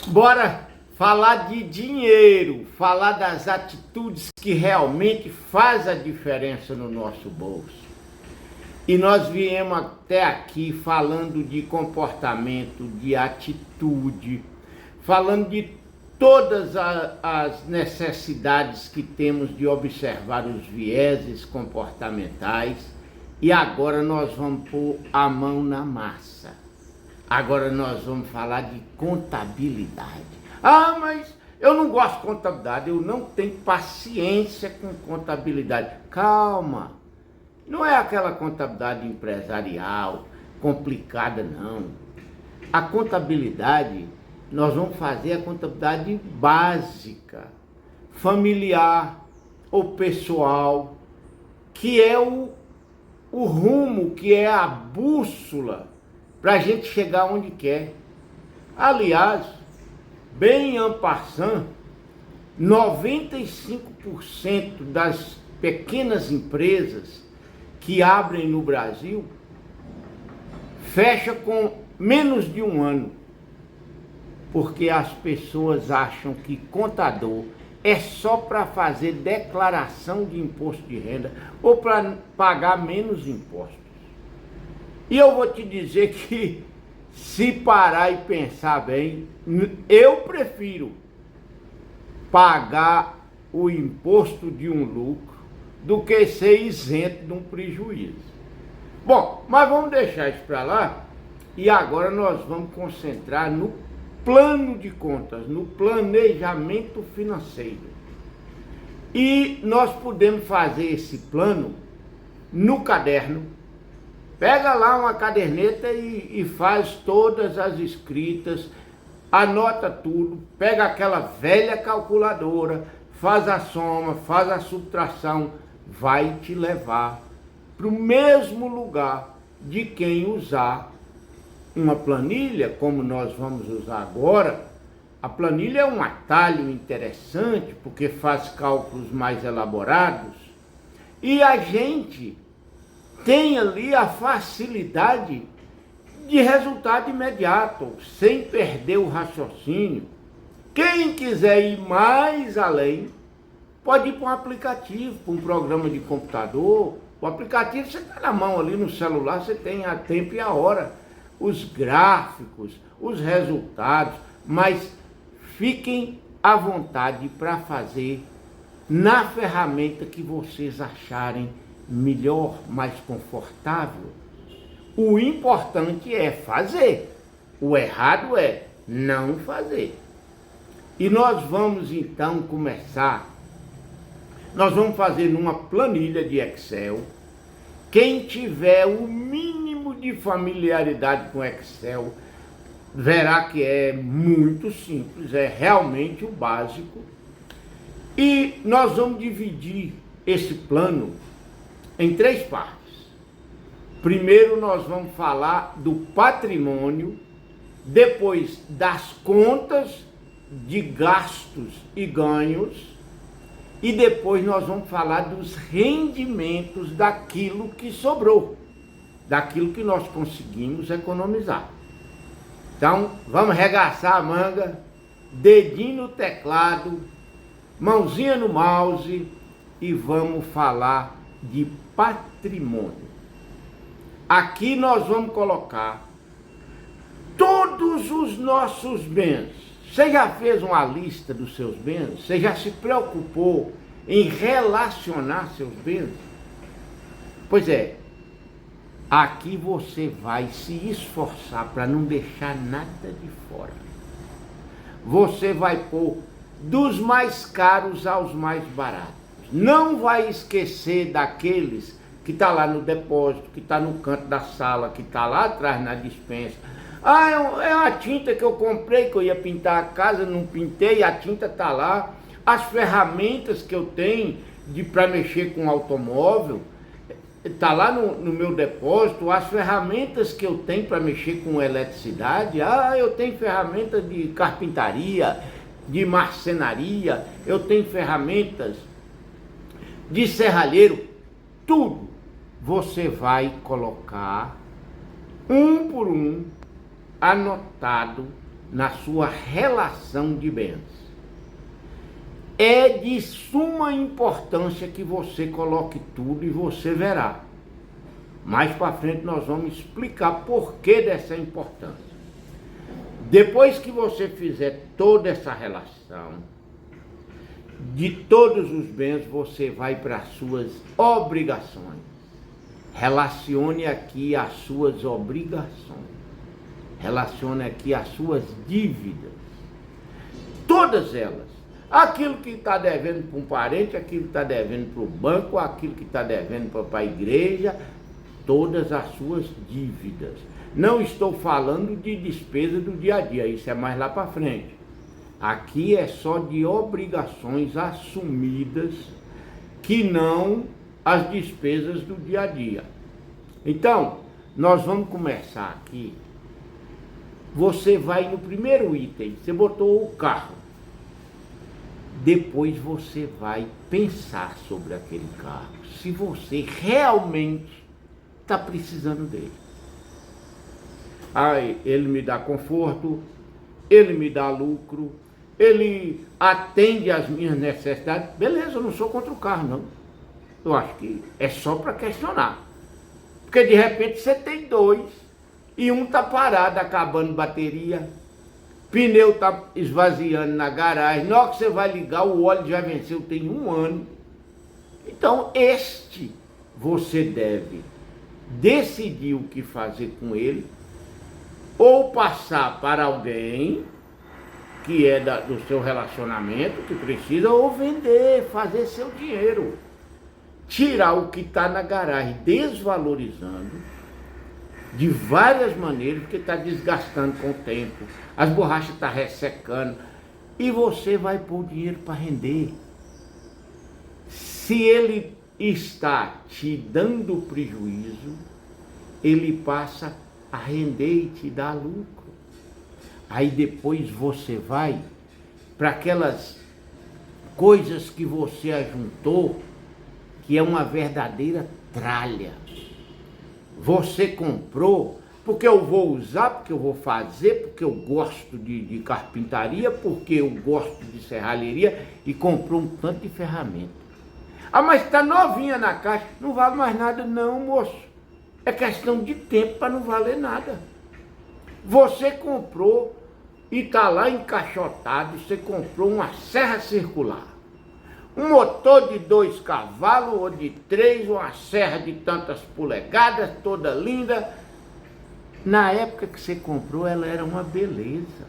Bora falar de dinheiro, falar das atitudes que realmente faz a diferença no nosso bolso. E nós viemos até aqui falando de comportamento, de atitude, falando de todas as necessidades que temos de observar os vieses comportamentais. E agora nós vamos pôr a mão na massa. Agora nós vamos falar de contabilidade. Ah, mas eu não gosto de contabilidade, eu não tenho paciência com contabilidade. Calma, não é aquela contabilidade empresarial, complicada não. A contabilidade, nós vamos fazer a contabilidade básica, familiar ou pessoal, que é o rumo, que é a bússola para a gente chegar onde quer. Aliás, bem en passant, 95% das pequenas empresas que abrem no Brasil fecha com menos de um ano, porque as pessoas acham que contador é só para fazer declaração de imposto de renda ou para pagar menos impostos. E eu vou te dizer que, se parar e pensar bem, eu prefiro pagar o imposto de um lucro do que ser isento de um prejuízo. Bom, mas vamos deixar isso para lá e agora nós vamos concentrar no plano de contas, no planejamento financeiro. E nós podemos fazer esse plano no caderno. Pega lá uma caderneta e faz todas as escritas, anota tudo, pega aquela velha calculadora, faz a soma, faz a subtração, vai te levar para o mesmo lugar de quem usar uma planilha, como nós vamos usar agora. A planilha é um atalho interessante, porque faz cálculos mais elaborados, e a gente tem ali a facilidade de resultado imediato, sem perder o raciocínio. Quem quiser ir mais além, pode ir para um aplicativo, para um programa de computador. O aplicativo você está na mão ali no celular, você tem a tempo e a hora, os gráficos, os resultados, mas fiquem à vontade para fazer na ferramenta que vocês acharem melhor, mais confortável. O importante é fazer, o errado é não fazer. E nós vamos então começar, nós vamos fazer numa planilha de Excel. Quem tiver o mínimo de familiaridade com Excel, verá que é muito simples, é realmente o básico. E nós vamos dividir esse plano em 3 partes. Primeiro nós vamos falar do patrimônio, depois das contas de gastos e ganhos, e depois nós vamos falar dos rendimentos daquilo que sobrou, daquilo que nós conseguimos economizar. Então, vamos arregaçar a manga, dedinho no teclado, mãozinha no mouse e vamos falar de patrimônio. Aqui nós vamos colocar todos os nossos bens. Você já fez uma lista dos seus bens? Você já se preocupou em relacionar seus bens? Pois é, aqui você vai se esforçar para não deixar nada de fora. Você vai pôr dos mais caros aos mais baratos. Não vai esquecer daqueles que está lá no depósito, que está no canto da sala, que está lá atrás na despensa. Ah, é uma tinta que eu comprei, que eu ia pintar a casa, não pintei, a tinta está lá. As ferramentas que eu tenho para mexer com automóvel, está lá no meu depósito. As ferramentas que eu tenho para mexer com eletricidade, eu tenho ferramentas de carpintaria, de marcenaria, eu tenho ferramentas de serralheiro, tudo você vai colocar um por um, anotado, na sua relação de bens. É de suma importância que você coloque tudo e você verá. Mais para frente nós vamos explicar por que dessa importância. Depois que você fizer toda essa relação de todos os bens, você vai para as suas obrigações. Relacione aqui as suas obrigações. Relacione aqui as suas dívidas. Todas elas. Aquilo que está devendo para um parente, aquilo que está devendo para o banco, aquilo que está devendo para a igreja, todas as suas dívidas. Não estou falando de despesa do dia a dia, isso é mais lá para frente. Aqui é só de obrigações assumidas, que não as despesas do dia a dia. Então, nós vamos começar aqui. Você vai no primeiro item, você botou o carro. Depois você vai pensar sobre aquele carro, se você realmente está precisando dele. Aí ele me dá conforto, ele me dá lucro, ele atende às minhas necessidades. Beleza, eu não sou contra o carro, não. Eu acho que é só para questionar. Porque de repente você tem dois e um está parado, acabando bateria. Pneu está esvaziando na garagem, na hora que você vai ligar, o óleo já venceu, tem 1 ano. Então, você deve decidir o que fazer com ele, ou passar para alguém que é do seu relacionamento, que precisa, ou vender, fazer seu dinheiro. Tirar o que está na garagem, desvalorizando, de várias maneiras, porque está desgastando com o tempo, as borrachas estão ressecando, e você vai pôr o dinheiro para render. Se ele está te dando prejuízo, ele passa a render e te dar lucro. Aí depois você vai para aquelas coisas que você ajuntou, que é uma verdadeira tralha. Você comprou porque eu vou usar, porque eu vou fazer, porque eu gosto de carpintaria, porque eu gosto de serralheria, e comprou um tanto de ferramenta. Ah, mas está novinha na caixa. Não vale mais nada não, moço. É questão de tempo para não valer nada. Você comprou e está lá encaixotado, você comprou uma serra circular. Um motor de 2 cavalos ou de 3, uma serra de tantas polegadas, toda linda. Na época que você comprou, ela era uma beleza.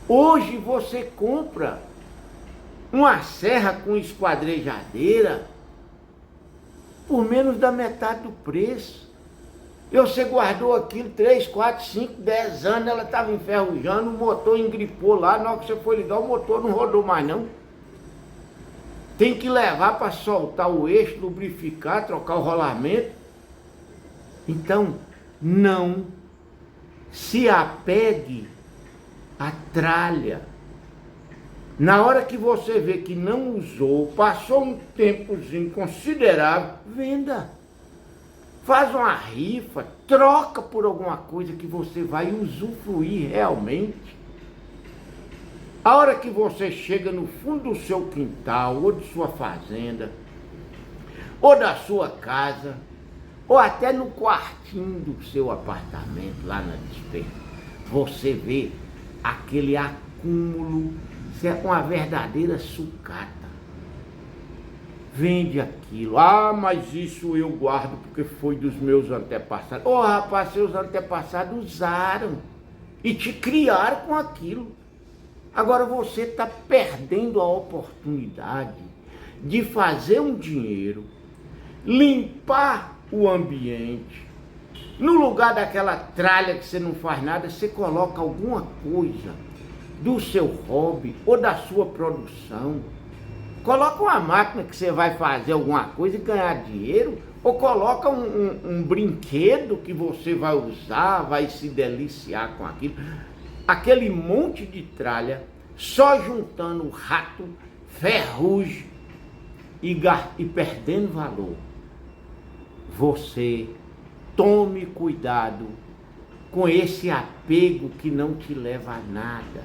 Hoje você compra uma serra com esquadrejadeira por menos da metade do preço. E você guardou aquilo 3, 4, 5, 10 anos, ela estava enferrujando, o motor engripou lá, na hora que você foi ligar, o motor não rodou mais não. Tem que levar para soltar o eixo, lubrificar, trocar o rolamento. Então, não se apegue à tralha. Na hora que você vê que não usou, passou um tempozinho considerável, venda. Faz uma rifa, troca por alguma coisa que você vai usufruir realmente. A hora que você chega no fundo do seu quintal, ou de sua fazenda, ou da sua casa, ou até no quartinho do seu apartamento, lá na despensa, você vê aquele acúmulo, isso é uma verdadeira sucata. Vende aquilo. Ah, mas isso eu guardo porque foi dos meus antepassados. Ô, rapaz, seus antepassados usaram e te criaram com aquilo. Agora você está perdendo a oportunidade de fazer um dinheiro, limpar o ambiente. No lugar daquela tralha que você não faz nada, você coloca alguma coisa do seu hobby ou da sua produção. Coloca uma máquina que você vai fazer alguma coisa e ganhar dinheiro, ou coloca um brinquedo que você vai usar, vai se deliciar com aquilo. Aquele monte de tralha, só juntando rato, ferrugem e perdendo valor. Você tome cuidado com esse apego que não te leva a nada.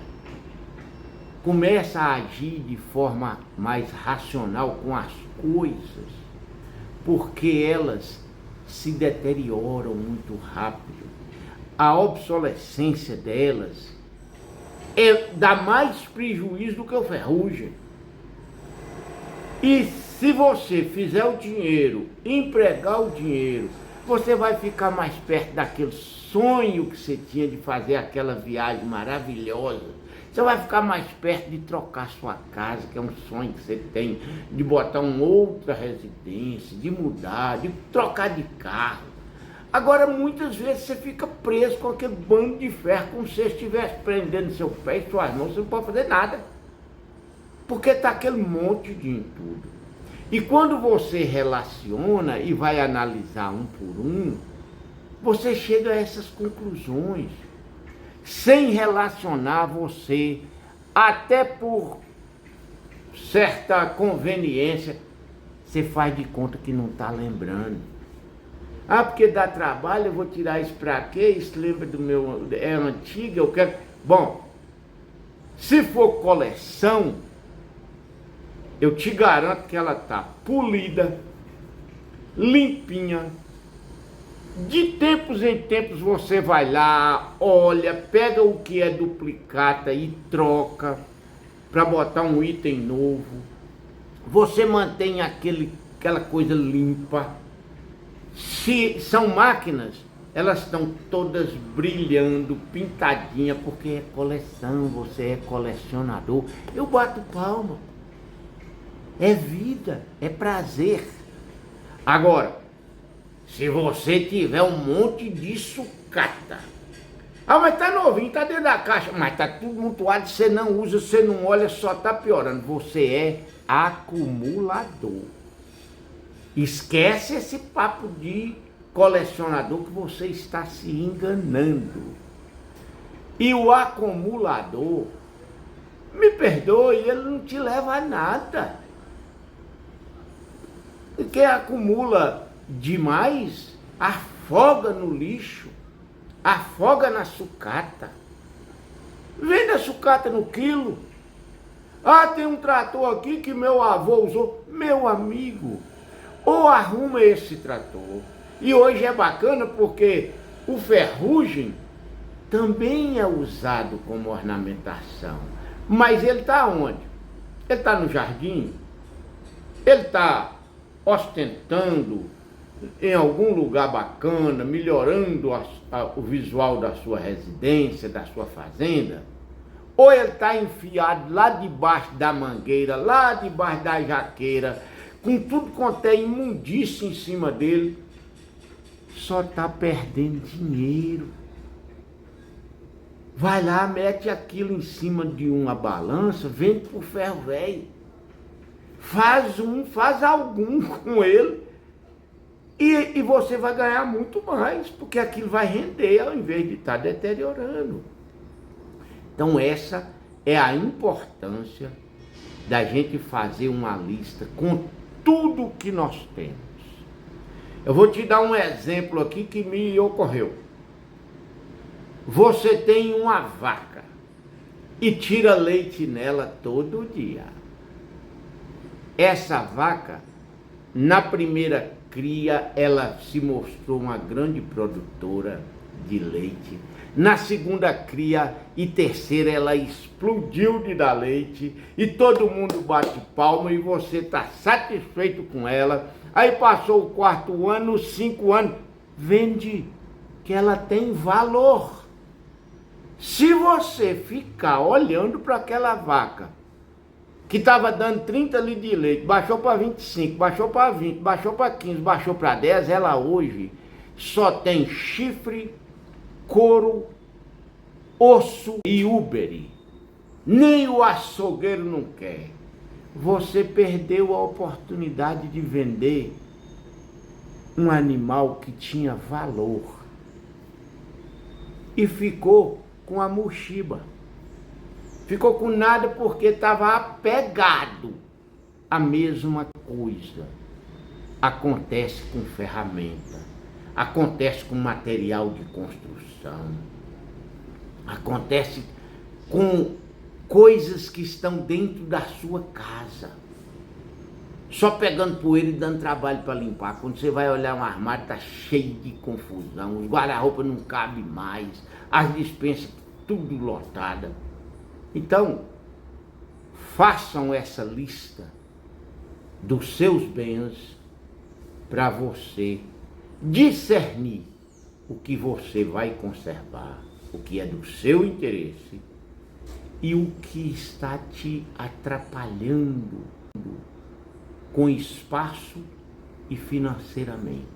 Começa a agir de forma mais racional com as coisas, porque elas se deterioram muito rápido. A obsolescência delas dá mais prejuízo do que o ferrugem. E se você fizer o dinheiro, empregar o dinheiro, você vai ficar mais perto daquele sonho que você tinha de fazer aquela viagem maravilhosa. Você vai ficar mais perto de trocar sua casa, que é um sonho que você tem, de botar uma outra residência, de mudar, de trocar de carro. Agora, muitas vezes você fica preso com aquele bando de ferro, como se você estivesse prendendo seu pé e suas mãos, você não pode fazer nada. Porque está aquele monte de entulho. E quando você relaciona e vai analisar um por um, você chega a essas conclusões. Sem relacionar você, até por certa conveniência, você faz de conta que não está lembrando. Ah, porque dá trabalho, eu vou tirar isso para quê? Isso lembra do meu... é antiga, eu quero... Bom, se for coleção, eu te garanto que ela está polida, limpinha. De tempos em tempos você vai lá, olha, pega o que é duplicata e troca para botar um item novo. Você mantém aquela coisa limpa. Se são máquinas, elas estão todas brilhando, pintadinhas, porque é coleção, você é colecionador. Eu bato palma. É vida, é prazer. Agora, se você tiver um monte de sucata, ah, mas tá novinho, tá dentro da caixa, mas tá tudo montuado, você não usa, você não olha, só tá piorando. Você é acumulador. Esquece esse papo de colecionador que você está se enganando. E o acumulador, me perdoe, ele não te leva a nada. Porque acumula demais, afoga no lixo, afoga na sucata. Vende a sucata no quilo. Ah, tem um trator aqui que meu avô usou. Meu amigo, ou arruma esse trator. E hoje é bacana porque o ferrugem também é usado como ornamentação. Mas ele está onde? Ele está no jardim? Ele está ostentando em algum lugar bacana, melhorando o visual da sua residência, da sua fazenda? Ou ele está enfiado lá debaixo da mangueira, lá debaixo da jaqueira, com tudo quanto é imundície em cima dele, só está perdendo dinheiro. Vai lá, mete aquilo em cima de uma balança, vende pro ferro velho. Faz algum com ele e você vai ganhar muito mais, porque aquilo vai render ao invés de estar deteriorando. Então essa é a importância da gente fazer uma lista com tudo que nós temos. Eu vou te dar um exemplo aqui que me ocorreu. Você tem uma vaca e tira leite nela todo dia. Essa vaca, na primeira cria, ela se mostrou uma grande produtora de leite. Na segunda cria e terceira, ela explodiu de dar leite e todo mundo bate palma e você está satisfeito com ela. Aí passou o quarto ano, 5 anos, vende, que ela tem valor. Se você ficar olhando para aquela vaca, que estava dando 30 litros de leite, baixou para 25, baixou para 20, baixou para 15, baixou para 10, ela hoje só tem chifre, couro, osso e úbere. Nem o açougueiro não quer. Você perdeu a oportunidade de vender um animal que tinha valor e ficou com a mochiba. Ficou com nada porque estava apegado. A mesma coisa acontece com ferramenta. acontece com material de construção, acontece com coisas que estão dentro da sua casa, só pegando poeira e dando trabalho para limpar. Quando você vai olhar um armário, está cheio de confusão, os guarda-roupa não cabem mais, as despensas tudo lotada. Então, façam essa lista dos seus bens para você discernir o que você vai conservar, o que é do seu interesse e o que está te atrapalhando com espaço e financeiramente.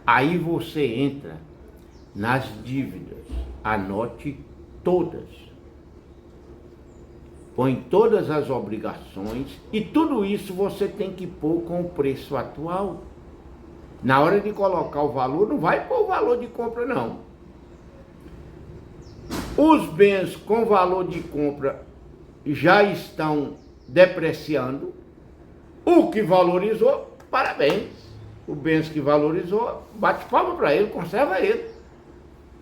Aí você entra nas dívidas, anote todas, põe todas as obrigações e tudo isso você tem que pôr com o preço atual. Na hora de colocar o valor, não vai pôr o valor de compra não. Os bens com valor de compra já estão depreciando. O que valorizou, parabéns. O bens que valorizou, bate palma para ele, conserva ele.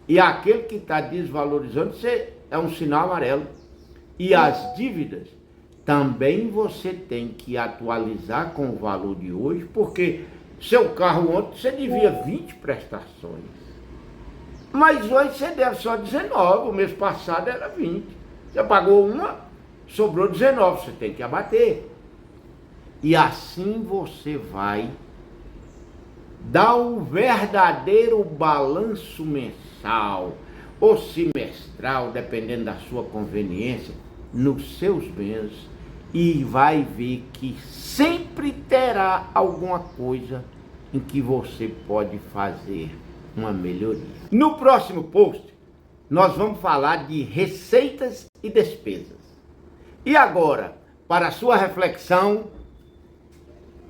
E aquele que está desvalorizando, você é um sinal amarelo. E as dívidas, também você tem que atualizar com o valor de hoje, porque seu carro ontem você devia 20 prestações. Mas hoje você deve só 19, o mês passado era 20. Você pagou uma, sobrou 19, você tem que abater. E assim você vai dar um verdadeiro balanço mensal ou semestral, dependendo da sua conveniência, nos seus bens e vai ver que sempre terá alguma coisa em que você pode fazer uma melhoria. No próximo post, nós vamos falar de receitas e despesas. E agora, para a sua reflexão,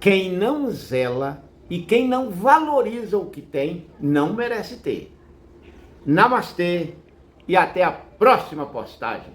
quem não zela e quem não valoriza o que tem, não merece ter. Namastê e até a próxima postagem.